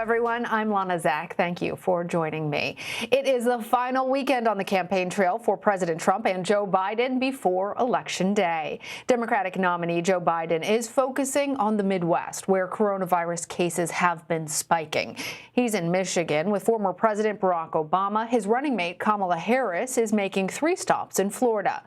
everyone. I'm Lana. Thank you for joining me. It is the final weekend on the campaign trail for President Trump and Joe Biden before Election Day. Democratic nominee Joe Biden is focusing on the Midwest, where coronavirus cases have been spiking. He's in Michigan with former President Barack Obama. His running mate Kamala Harris is making 3 stops in Florida.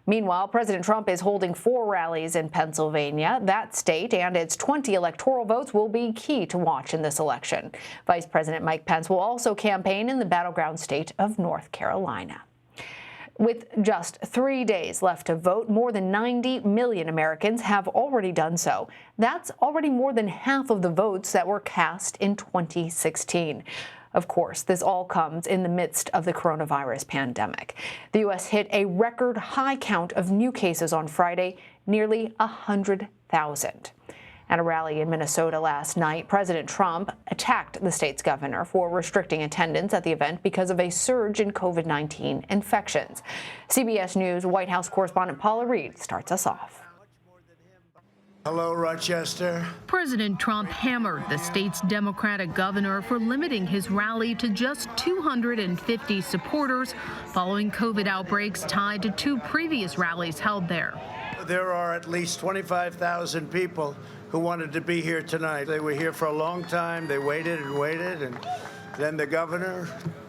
Meanwhile, President Trump is holding 4 rallies in Pennsylvania. That state and its 20 electoral votes will be key to watch in this election. Vice President Mike Pence will also campaign in the battleground state of North Carolina. With just 3 days left to vote, more than 90 million Americans have already done so. That's already more than half of the votes that were cast in 2016. Of course, this all comes in the midst of the coronavirus pandemic. The U.S. hit a record high count of new cases on Friday, nearly 100,000. At a rally in Minnesota last night, President Trump attacked the state's governor for restricting attendance at the event because of a surge in COVID-19 infections. CBS News White House correspondent Paula Reed starts us off. Hello, Rochester. President Trump hammered the state's Democratic governor for limiting his rally to just 250 supporters following COVID outbreaks tied to 2 previous rallies held there. There are at least 25,000 people who wanted to be here tonight. They were here for a long time. They waited and waited, and then the governor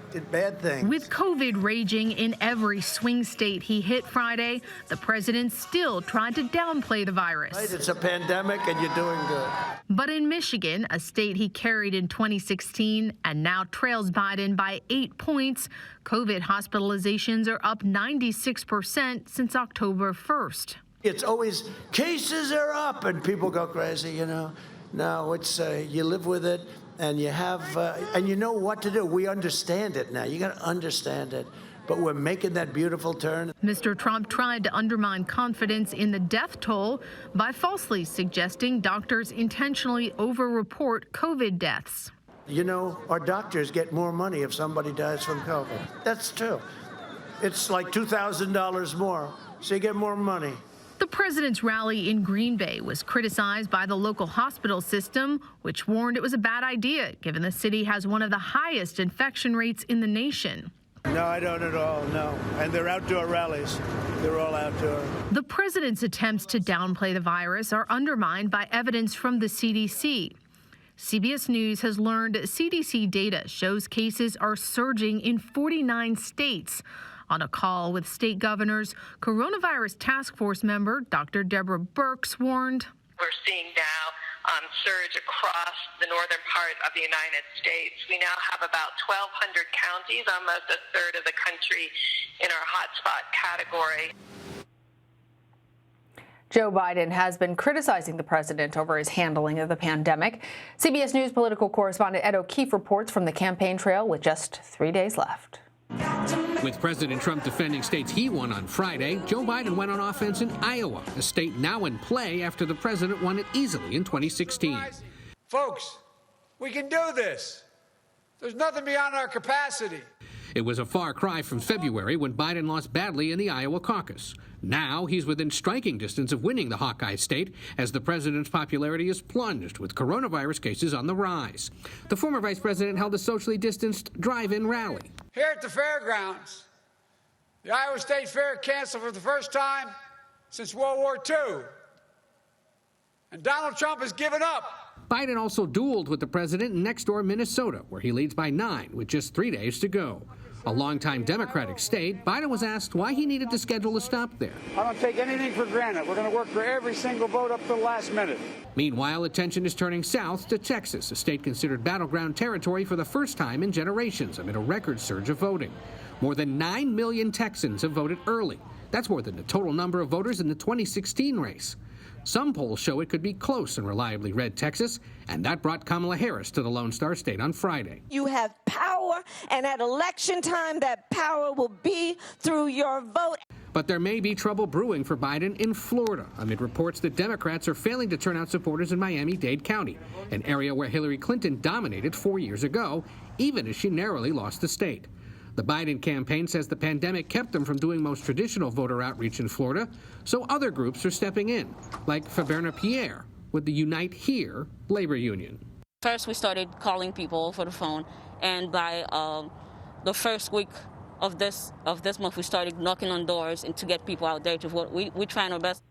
did bad things. With COVID raging in every swing state he hit Friday, the president still tried to downplay the virus. Right, it's a pandemic and you're doing good. But in Michigan, a state he carried in 2016 and now trails Biden by 8 points, COVID hospitalizations are up 96% since October 1st. It's always cases are up and people go crazy, you know. No, it's you live with it. And you have, and you know what to do. We understand it now. You got to understand it. But we're making that beautiful turn. Mr. Trump tried to undermine confidence in the death toll by falsely suggesting doctors intentionally overreport COVID deaths. You know, our doctors get more money if somebody dies from COVID. That's true. It's like $2,000 more, so you get more money. The president's rally in Green Bay was criticized by the local hospital system, which warned it was a bad idea, given the city has one of the highest infection rates in the nation. No, I don't at all, no. And they're outdoor rallies. They're all outdoor. The president's attempts to downplay the virus are undermined by evidence from the CDC. CBS News has learned CDC data shows cases are surging in 49 states. On a call with state governors, coronavirus task force member Dr. Deborah Birx warned. We're seeing now surge across the northern part of the United States. We now have about 1,200 counties, almost a third of the country in our hotspot category. Joe Biden has been criticizing the president over his handling of the pandemic. CBS News political correspondent Ed O'Keefe reports from the campaign trail with just 3 days left. With President Trump defending states he won on Friday, Joe Biden went on offense in Iowa, a state now in play after the president won it easily in 2016. Folks, we can do this. There's nothing beyond our capacity. It was a far cry from February when Biden lost badly in the Iowa caucus. Now he's within striking distance of winning the Hawkeye state as the president's popularity is plunged with coronavirus cases on the rise. The former vice president held a socially distanced drive-in rally. Here at the fairgrounds, the Iowa State Fair canceled for the first time since World War II. And Donald Trump has given up. Biden also dueled with the president in next-door Minnesota, where he leads by 9 with just 3 days to go. A longtime Democratic state, Biden was asked why he needed to schedule a stop there. I don't take anything for granted. We're going to work for every single vote up to the last minute. Meanwhile, attention is turning south to Texas, a state considered battleground territory for the first time in generations amid a record surge of voting. More than 9 million Texans have voted early. That's more than the total number of voters in the 2016 race. Some polls show it could be close in reliably red Texas, and that brought Kamala Harris to the Lone Star State on Friday. You have power, and at election time, that power will be through your vote. But there may be trouble brewing for Biden in Florida amid reports that Democrats are failing to turn out supporters in Miami-Dade County, an area where Hillary Clinton dominated 4 years ago, even as she narrowly lost the state. The Biden campaign says the pandemic kept them from doing most traditional voter outreach in Florida, so other groups are stepping in, like Faberna Pierre with the Unite Here labor union. First, we started calling people over the phone, and by the first week of this month, we started knocking on doors and to get people out there to vote. We're trying our best.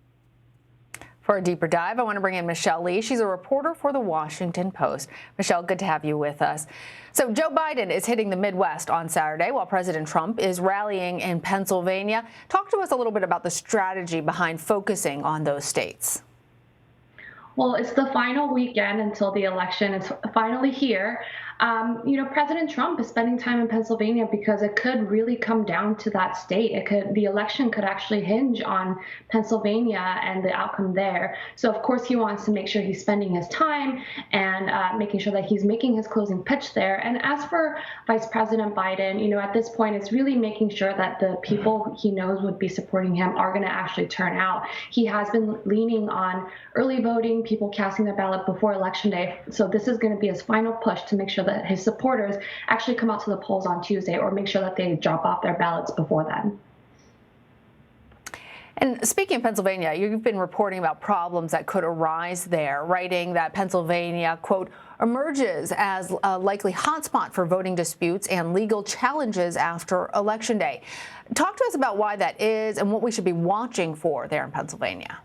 For a deeper dive, I want to bring in Michelle Lee. She's a reporter for The Washington Post. Michelle, good to have you with us. So Joe Biden is hitting the Midwest on Saturday while President Trump is rallying in Pennsylvania. Talk to us a little bit about the strategy behind focusing on those states. Well, it's the final weekend until the election is finally here. President Trump is spending time in Pennsylvania because it could really come down to that state. The election could actually hinge on Pennsylvania and the outcome there. So, of course, he wants to make sure he's spending his time and making sure that he's making his closing pitch there. And as for Vice President Biden, at this point, it's really making sure that the people he knows would be supporting him are going to actually turn out. He has been leaning on early voting, people casting their ballot before Election Day. So this is going to be his final push to make sure that his supporters actually come out to the polls on Tuesday, or make sure that they drop off their ballots before then. And speaking of Pennsylvania, you've been reporting about problems that could arise there, writing that Pennsylvania, quote, emerges as a likely hotspot for voting disputes and legal challenges after Election Day. Talk to us about why that is and what we should be watching for there in Pennsylvania.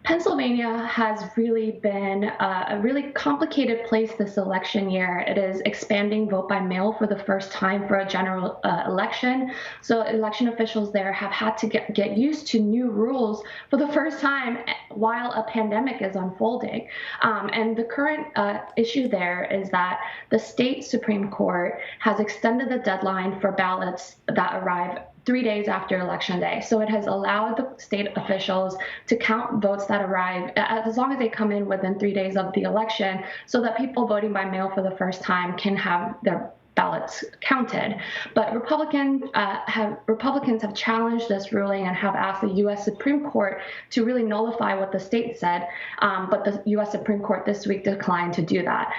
Pennsylvania has really been a really complicated place this election year. It is expanding vote by mail for the first time for a general election. So election officials there have had to get used to new rules for the first time while a pandemic is unfolding. And the current issue there is that the state Supreme Court has extended the deadline for ballots that arrive 3 days after Election Day. So it has allowed the state officials to count votes that arrive as long as they come in within 3 days of the election, so that people voting by mail for the first time can have their ballots counted. But Republicans have challenged this ruling and have asked the U.S. Supreme Court to really nullify what the state said, but the U.S. Supreme Court this week declined to do that,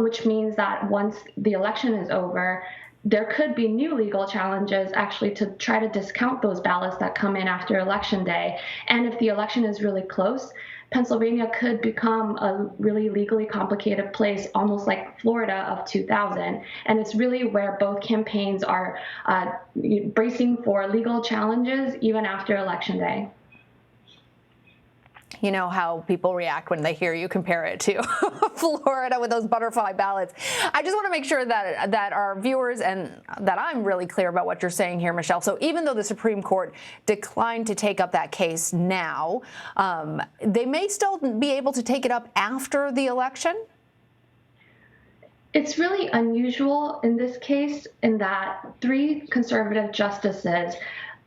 which means that once the election is over, there could be new legal challenges actually to try to discount those ballots that come in after Election Day. And if the election is really close, Pennsylvania could become a really legally complicated place, almost like Florida of 2000. And it's really where both campaigns are bracing for legal challenges even after Election Day. You know how people react when they hear you compare it to Florida with those butterfly ballots. I just want to make sure that our viewers and that I'm really clear about what you're saying here, Michelle. So even though the Supreme Court declined to take up that case now, they may still be able to take it up after the election? It's really unusual in this case in that 3 conservative justices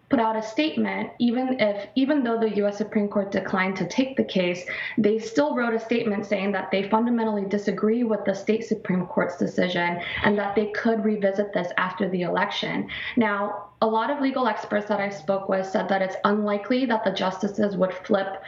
put out a statement, even though the U.S. Supreme Court declined to take the case, they still wrote a statement saying that they fundamentally disagree with the state Supreme Court's decision and that they could revisit this after the election. Now, a lot of legal experts that I spoke with said that it's unlikely that the justices would flip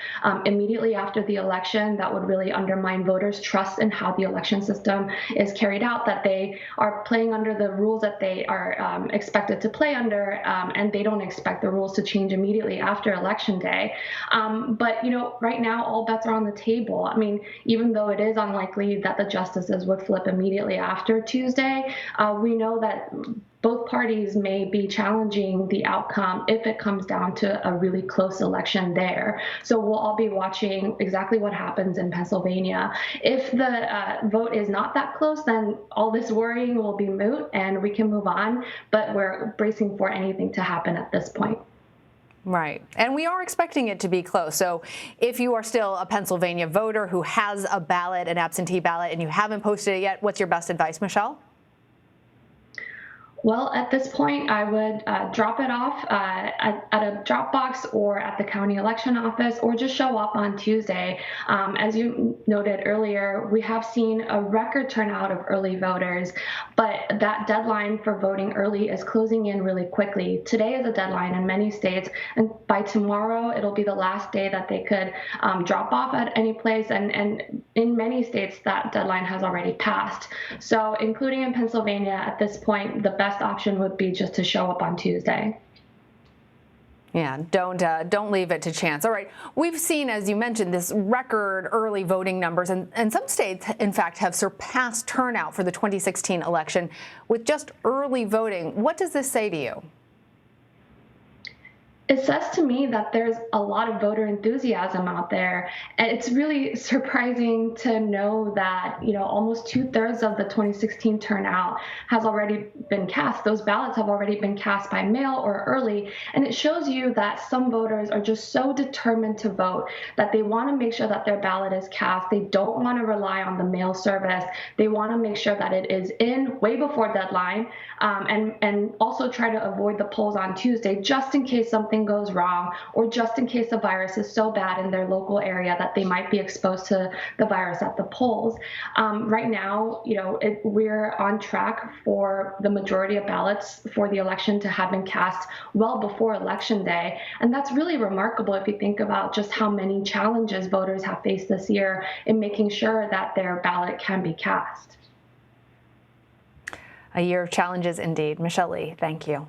immediately after the election. That would really undermine voters' trust in how the election system is carried out, that they are playing under the rules that they are expected to play under, and they don't expect the rules to change immediately after Election Day. But, right now, all bets are on the table. I mean, even though it is unlikely that the justices would flip immediately after Tuesday, we know that both parties may be challenging the outcome if it comes down to a really close election there. So we'll all be watching exactly what happens in Pennsylvania. If the vote is not that close, then all this worrying will be moot and we can move on. But we're bracing for anything to happen at this point. Right. And we are expecting it to be close. So if you are still a Pennsylvania voter who has a ballot, an absentee ballot, and you haven't posted it yet, what's your best advice, Michelle? Well, at this point, I would drop it off at a drop box or at the county election office, or just show up on Tuesday. As you noted earlier, we have seen a record turnout of early voters, but that deadline for voting early is closing in really quickly. Today is a deadline in many states, and by tomorrow, it'll be the last day that they could drop off at any place, and in many states, that deadline has already passed. So including in Pennsylvania, at this point, the best option would be just to show up on Tuesday. Yeah, don't leave it to chance. All right, we've seen, as you mentioned, this record early voting numbers, and some states, in fact, have surpassed turnout for the 2016 election with just early voting. What does this say to you? It says to me that there's a lot of voter enthusiasm out there, and it's really surprising to know that, almost 2/3 of the 2016 turnout has already been cast. Those ballots have already been cast by mail or early, and it shows you that some voters are just so determined to vote that they want to make sure that their ballot is cast. They don't want to rely on the mail service. They want to make sure that it is in way before deadline, and also try to avoid the polls on Tuesday just in case something goes wrong, or just in case the virus is so bad in their local area that they might be exposed to the virus at the polls. Right now, we're on track for the majority of ballots for the election to have been cast well before Election Day. And that's really remarkable if you think about just how many challenges voters have faced this year in making sure that their ballot can be cast. A year of challenges indeed. Michelle Lee, thank you.